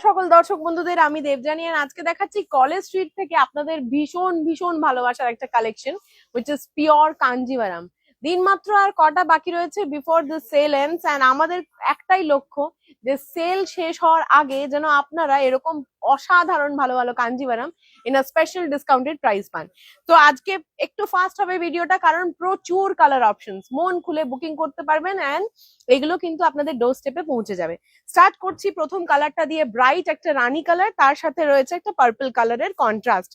সকল দর্শক বন্ধুদের, আমি দেবযানী আর আজকে দেখাচ্ছি কলেজ স্ট্রিট থেকে আপনাদের ভীষণ ভীষণ ভালোবাসার একটা collection which is pure Kanjivaram. দিন মাত্র আর কটা বাকি রয়েছে before the sale ends, and আমাদের একটাই লক্ষ্য যে সেল শেষ হওয়ার আগে যেন আপনারা এরকম অসাধারণ ভালো ভালো Kanjivaram in a special discounted price পান। তো আজকে একটু ফাস্ট হবে ভিডিওটা, কারণ প্রচুর কালার অপশনস, মন খুলে বুকিং করতে পারবেন এন্ড এগুলো কিন্তু আপনাদের ডোর স্টেপে পৌঁছে যাবে। স্টার্ট করছি প্রথম কালারটা দিয়ে, ব্রাইট একটা রানী কালার, তার সাথে রয়েছে একটা পার্পল কালারের কন্ট্রাস্ট।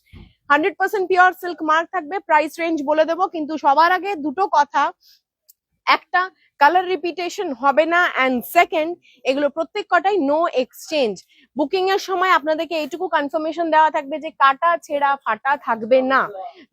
100% পিওর সিল্ক মার্ক থাকবে। প্রাইস রেঞ্জ বলে দেবো, কিন্তু সবার আগে দুটো কথা, একটা কালার রিপিটেশন হবে না, এন্ড সেকেন্ড এগুলো প্রত্যেক কটাই নো এক্সচেঞ্জ। বুকিং এর সময় আপনাদেরকে এইটুকু কনফার্মেশন দেওয়া থাকবে যে কাটা ছেঁড়া ফাটা থাকবে না।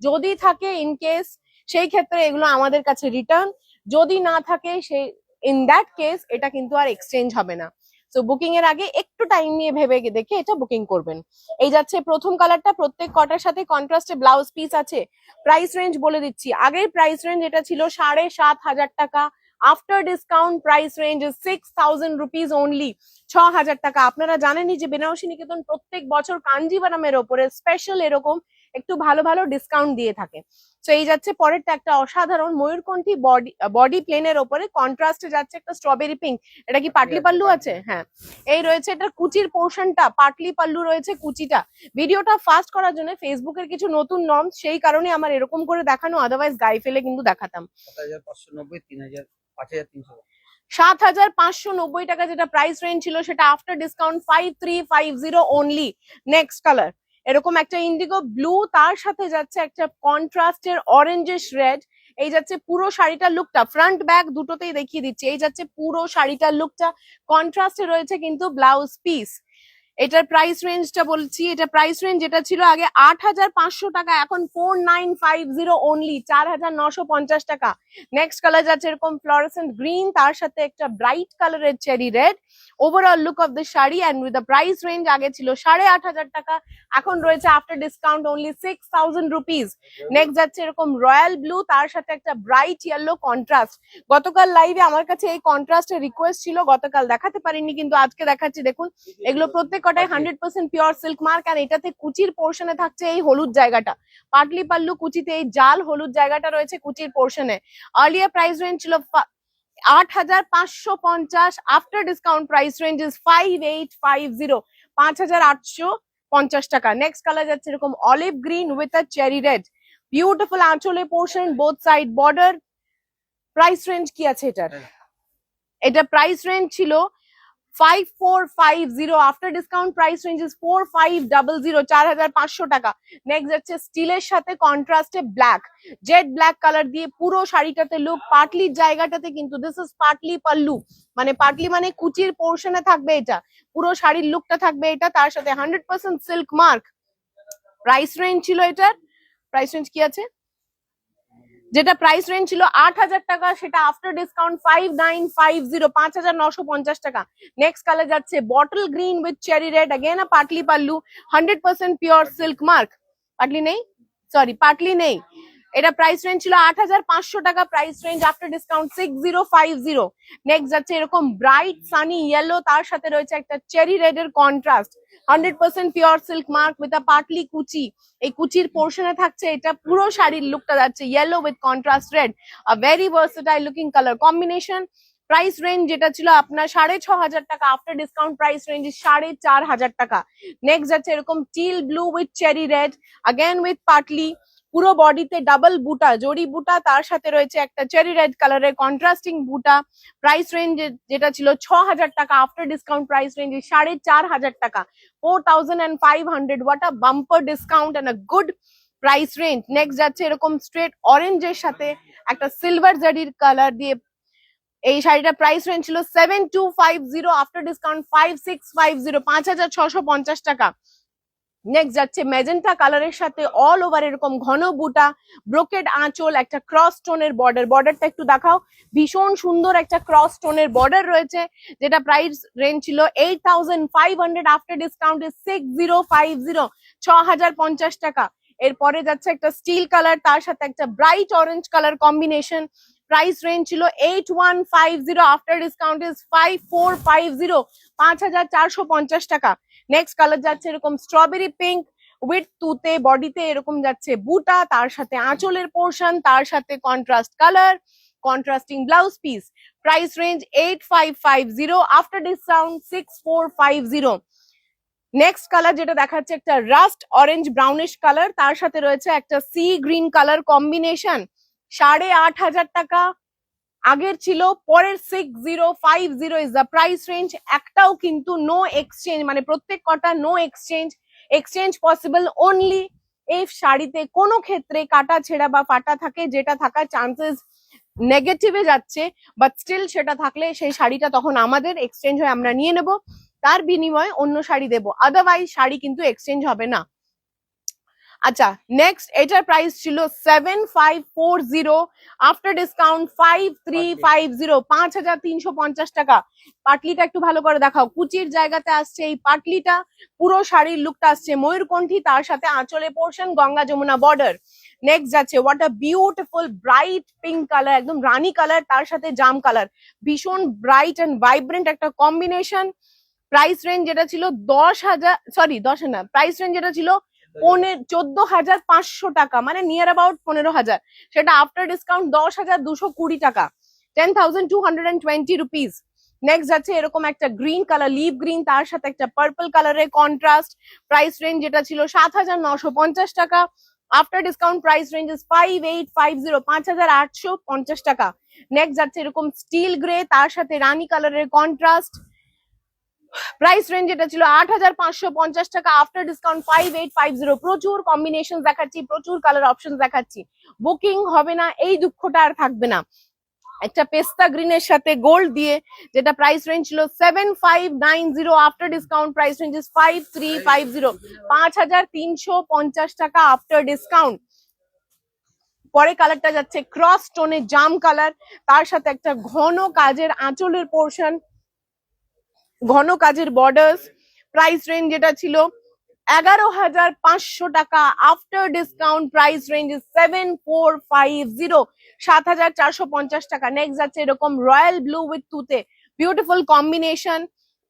যদি থাকে ইন কেস, সেই ক্ষেত্রে এগুলো আমাদের কাছে রিটার্ন, যদি না থাকে সেই ইন দ্যাট কেস এটা কিন্তু আর এক্সচেঞ্জ হবে না। তো বুকিং এর আগে একটু টাইম নিয়ে ভেবে দেখে এটা বুকিং করবেন। এই যাচ্ছে প্রথম কালারটা, প্রত্যেক কটার সাথে কন্ট্রাস্টে ব্লাউজ পিস আছে। প্রাইস রেঞ্জ বলে দিচ্ছি, আগের প্রাইস রেঞ্জ এটা ছিল 7,500 টাকা, after discount price range 6,000 rupees only, 6,000 টাকা। আপনারা জানেনই যে বেনারসি নিকেতন প্রত্যেক বছর কাঞ্জিভারামের ওপরে স্পেশাল এরকম একটু ভালো ভালো ডিসকাউন্ট দিয়ে থাকে। তো এই যাচ্ছে পরেরটা, একটা অসাধারণ ময়ূরকণ্ঠী বডি প্লেনের ওপরে কন্ট্রাস্টে যাচ্ছে একটা স্ট্রবেরি পিঙ্ক। এটা কি পাটলি পাল্লু আছে? হ্যাঁ, এই রয়েছে এটা কুচির পোর্শনটা, পাটলি পাল্লু রয়েছে কুচিটা। ভিডিওটা ফাস্ট করার জন্য ফেসবুকের কিছু নতুন নর্ম, সেই কারণে আমার এরকম করে দেখানো, আদারওয়াইজ গায়ে ফেলে কিন্তু দেখাতাম। 7,590 টাকা যেটা প্রাইস রেঞ্জ ছিল, সেটা after discount 5,350 only. Next colour এরকম একটা ইন্ডিগো ব্লু, তার সাথে যাচ্ছে একটা কন্ট্রাস্টের অরেঞ্জিশ রেড। এই যাচ্ছে পুরো শাড়িটার লুকটা, ফ্রন্ট ব্যাক দুটোতেই দেখিয়ে দিচ্ছি। এই যাচ্ছে পুরো শাড়িটার লুকটা, কন্ট্রাস্টে রয়েছে কিন্তু ব্লাউজ পিস। এটার প্রাইস রেঞ্জটা বলছি, এটা প্রাইস রেঞ্জ যেটা ছিল আগে 8,500 টাকা, এখন 4,950 অনলি, 4,950 টাকা। নেক্সট কালার যাচ্ছে এরকম ফ্লোরেসেন্ট গ্রিন, তার সাথে একটা ব্রাইট কালারের cherry red. Overall look of the sari and with the price range আগে ছিল 8,500 টাকা, এখন রয়েছে after discount only 6,000 rupees. Next যাচ্ছে এরকম রয়্যাল ব্লু, তার সাথে একটা ব্রাইট ইয়েলো কন্ট্রাস্ট। গতকাল লাইভে আমার কাছে এই কন্ট্রাস্টের রিকোয়েস্ট ছিল, গতকাল দেখাতে পারিনি, কিন্তু আজকে দেখাচ্ছি। দেখুন এগুলো প্রত্যেক কটাই 100% পিওর সিল্ক মার্ক, আর এটাতে কুচির পোর্শনে থাকছে এই হলুদ জায়গাটা, পাটলি পাল্লু কুচিতে এই জাল হলুদ জায়গাটা রয়েছে কুচির পোর্শনে। আর্লিয়ার প্রাইস রেঞ্জ ছিল 8,550, after discount price range is 5,850, 5,850 টাকা। নেক্সট কালার যাচ্ছে এরকম olive green with a cherry red, beautiful আঁচলে portion, both side border. Price range কি আছে এটার? এটা প্রাইস রেঞ্জ ছিল 5,450, after discount price range is 4,500, 4,500 টাকা। নেক্সট যাচ্ছে স্টিলের সাথে কন্ট্রাস্টে ব্ল্যাক, জেড ব্ল্যাক কালার দিয়ে পুরো শাড়িটাতে লুক, পাটলির জায়গাটাতে কিন্তু দিস ইজ পাটলি পাল্লু, মানে পাটলি মানে কুচির পোর্শনে থাকবে এটা, পুরো শাড়ির লুকটা থাকবে এটা, তার সাথে 100% সিল্ক মার্ক। প্রাইস রেঞ্জ ছিল এটার, প্রাইস রেঞ্জ কি আছে? যেটা প্রাইস রেঞ্জ ছিল 8,000 টাকা, সেটা আফটার ডিসকাউন্ট 5,950, 5,950 টাকা। নেক্সট কালার যাচ্ছে bottle green with cherry red, again a Patli pallu, 100% pure silk mark. Patli নেই, সরি পাটলি নেই। এটা প্রাইস রেঞ্জ ছিল 8,500 টাকা, price range after discount 6,050। Next যাচ্ছে এরকম ব্রাইট সানি ইয়েলো, তার সাথে রয়েছে একটা চেরি রেড এর contrast, 100% pure silk mark with a Patli কুচি। এই কুচির পোর্শনে থাকছে এটা, পুরো শাড়ির লুকটা যাচ্ছে yellow with contrast red, a very versatile looking colour combination. Price range যেটা ছিল আপনার 6,500 টাকা, আফটার ডিসকাউন্ট প্রাইস রেঞ্জ 4,500 টাকা। নেক্সট যাচ্ছে এরকম teal blue with cherry red, again with Patli, পুরো বডিতে ডাবল বুটা, জড়ি বুটা, তার সাথে রয়েছে একটা চেরি রেড কালারের কন্ট্রাস্টিং বুটা। প্রাইস রেঞ্জ যেটা ছিল 6,000 টাকা, আফটার ডিসকাউন্ট প্রাইস রেঞ্জ 4,500 টাকা, 4,500। What a bumper discount and a good price range. Next যাচ্ছে এরকম স্ট্রেট অরেঞ্জের সাথে একটা সিলভার জারির কালার দিয়ে, এই শাড়িটা প্রাইস রেঞ্জ ছিল 7,250, আফটার ডিসকাউন্ট 5,650, 5,650 টাকা। নেক্সট যাচ্ছে ম্যাজেন্টা কালারের সাথে অল ওভার এরকম ঘন বুটা, ব্রোকেড আঁচল, একটা ক্রস স্টোনের বর্ডার। বর্ডারটা একটু দেখাও, ভীষণ সুন্দর একটা ক্রস স্টোনের বর্ডার রয়েছে, যেটা প্রাইস রেঞ্জ ছিল 8,500, আফটার ডিসকাউন্ট 6,050, 6,050 টাকা। এরপরে যাচ্ছে একটা স্টিল কালার, তার সাথে একটা bright orange colour combination. Price range ছিল 8,150, আফটার ডিসকাউন্ট ইজ 5,450, 5,450 টাকা। নেক্সট কালার যাচ্ছে এরকম স্ট্রবেরি পিঙ্ক উইথ তুতে, বডিতে এরকম যাচ্ছে বুটা, তার সাথে আঁচলের পোর্শন, তার সাথে contrast colour, contrasting blouse piece. Price range 8550, after discount 6450। Next colour যেটা দেখাচ্ছে একটা রাস্ট অরেঞ্জ ব্রাউনিশ কালার, তার সাথে রয়েছে একটা সি গ্রিন কালার কম্বিনেশন, 8500 টাকা আগের ছিল, পরের 6050 ইজ দ্য প্রাইস রেঞ্জ। একটাও কিন্তু নো এক্সচেঞ্জ, মানে প্রত্যেক কটা no exchange, exchange possible only এই শাড়িতে কোনো ক্ষেত্রে কাটা ছেঁড়া বা ফাটা থাকে, যেটা থাকার চান্সেস নেগেটিভে যাচ্ছে, বাট স্টিল সেটা থাকলে সেই শাড়িটা তখন আমাদের এক্সচেঞ্জ হয়ে আমরা নিয়ে নেব, তার বিনিময়ে অন্য শাড়ি দেবো, আদারওয়াইজ শাড়ি কিন্তু এক্সচেঞ্জ হবে না। আচ্ছা, নেক্সট এটার প্রাইস ছিল 7540, আফটার ডিসকাউন্ট 5350, 5350 টাকা। পাটলিটা একটু ভালো করে দেখাও, কুচির জায়গাতে আসছে এই পাটলিটা, পুরো শাড়ির লুকটা আসছে ময়ূরকণ্ঠী, তার সাথে আঁচলে portion Ganga Jamuna border. Next যাচ্ছে what a beautiful bright pink colour, একদম রানী কালার, তার সাথে জাম কালার, ভীষণ ব্রাইট এন্ড ভাইব্রেন্ট একটা কম্বিনেশন। প্রাইস রেঞ্জ যেটা ছিল 10,000, সরি 10 না, প্রাইস রেঞ্জ যেটা ছিল 14,500 টাকা, মানে নিয়ার অ্যাবাউট 15,000, সেটা আফটার ডিসকাউন্ট 10,220 টাকা, 10,220 রুপিস। নেক্সট যাচ্ছে এরকম একটা গ্রিন কালার, লিভ গ্রিন, তার সাথে একটা পার্পল কালারের কন্ট্রাস্ট, প্রাইস রেঞ্জ যেটা ছিল 7,950 টাকা, after discount price range is 5850, 5,850 টাকা। নেক্সট যাচ্ছে এরকম স্টিল গ্রে, তার সাথে রানী কালারের কন্ট্রাস্ট, প্রাইস রেঞ্জ এটা ছিল 8,550 টাকা, আফটার ডিসকাউন্ট 5850। প্রচুর কম্বিনেশন দেখাচ্ছি, প্রচুর কালার অপশন দেখাচ্ছি, বুকিং হবে না এই দুঃখটা আর থাকবে না। একটা পেস্তা গ্রিনের সাথে গোল্ড দিয়ে, যেটা প্রাইস রেঞ্জ ছিল 7590, after discount price range is 5350, 5,350 টাকা আফটার ডিসকাউন্ট। পরে কালারটা যাচ্ছে ক্রস টোনে জাম কালার, তার সাথে একটা ঘন কাজের আঁচলের পোর্শন, ঘন কাজের বর্ডার্স, প্রাইস রেঞ্জ যেটা ছিল 11,500 টাকা, আফটার ডিসকাউন্ট প্রাইস রেঞ্জ 7450, 7,450 টাকা। নেক্সট যাচ্ছে এরকম রয়্যাল ব্লু উইথ তুতে, বিউটিফুল কম্বিনেশন,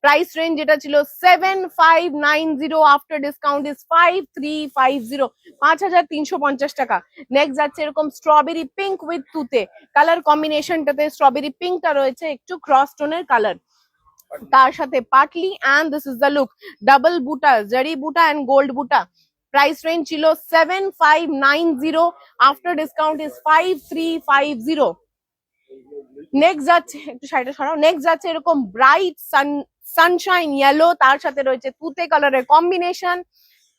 প্রাইস রেঞ্জ যেটা ছিল 7590, আফটার ডিসকাউন্ট ইজ 5350, 5,350 টাকা। নেক্সট যাচ্ছে এরকম স্ট্রবেরি পিঙ্ক উইথ তুতে, কালার কম্বিনেশনটাতে স্ট্রবেরি পিঙ্কটা রয়েছে একটু ক্রস টোনের কালার, তার সাথে পাটলি, and this is the look, double বুটা, জারি বুটা এন্ড গোল্ড বুটা। প্রাইস রেঞ্জ ছিল 7590, আফটার ডিসকাউন্ট ইজ 5350। নেক্সট যাচ্ছে, একটু সাইডে সরাও, নেক্সট যাচ্ছে এরকম ব্রাইট সানশাইন ইয়েলো, তার সাথে রয়েছে তুতে কালারের কম্বিনেশন,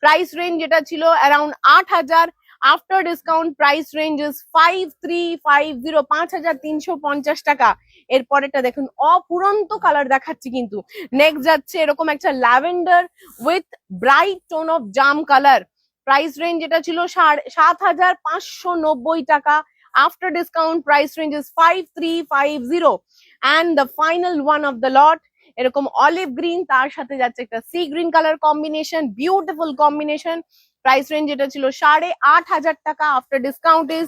প্রাইস রেঞ্জ যেটা ছিল around 8,000, after discount price range is 5350, 5,350 টাকা। এরপরেটা দেখুন অপুরন্ত কালার দেখাচ্ছি কিন্তু। নেক্সট যাচ্ছে এরকম একটা lavender with bright tone of jam colour, price range যেটা ছিল 7,590 টাকা, after discount price range is 5350, and the final one of the lot এরকম অলিভ গ্রিন, তার সাথে যাচ্ছে একটা sea green colour combination, beautiful combination, price range এটা ছিল 8,500 টাকা, আফটার ডিসকাউন্ট ইজ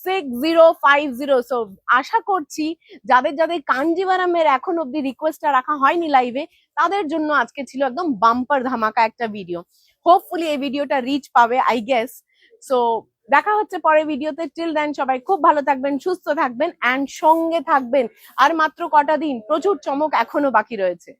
6050। সো আশা করছি যাদের যাদের কাঞ্জিভারামের এখন অব্দি রিকোয়েস্টটা রাখা হয়নি লাইভে, তাদের জন্য আজকে ছিল একদম বাম্পার ধামাকা একটা ভিডিও। হোপফুলি এই ভিডিওটা রিচ পাবে আই গেস। সো দেখা হচ্ছে পরের ভিডিওতে, টিল দেন সবাই খুব ভালো থাকবেন, সুস্থ থাকবেন এন্ড সঙ্গে থাকবেন। আর মাত্র কটা দিন, প্রচুর চমক এখনো বাকি রয়েছে।